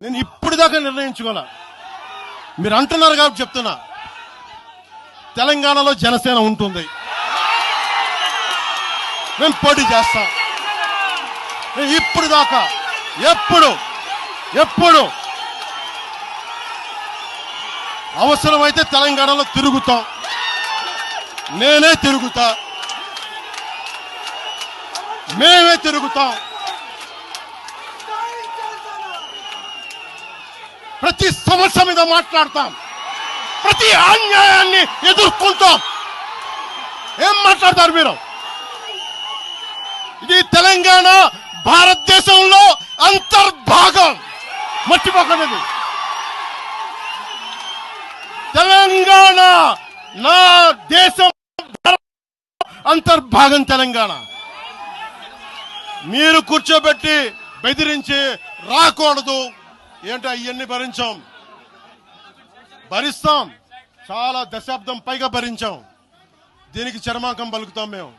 నేను ఇప్పుడు దాకా నిర్ణయించుకోలే. మీరు అంటున్నారు కాబట్టి చెప్తున్నా. తెలంగాణలో జనసేన ఉంటుంది, మేము పోటీ చేస్తాం. ఇప్పుడు దాకా ఎప్పుడు అవసరమైతే తెలంగాణలో తిరుగుతాం, నేనే తిరుగుతా, మేమే తిరుగుతాం. ప్రతి సమస్య మీద మాట్లాడతాం, ప్రతి అన్యాయాన్ని ఎదుర్కొంటాం. ఏం మాట్లాడతారు మీరు? ఇది తెలంగాణ భారతదేశంలో అంతర్భాగం, మర్చిపోకండి. తెలంగాణ నా దేశం అంతర్భాగం. తెలంగాణ మీరు కూర్చోబెట్టి బెదిరించి రాకూడదు. ఏంటో అవన్నీ భరిస్తాం, చాలా దశాబ్దం పైగా భరించాం. దీనికి చర్మాంకం పలుకుతాం మేము.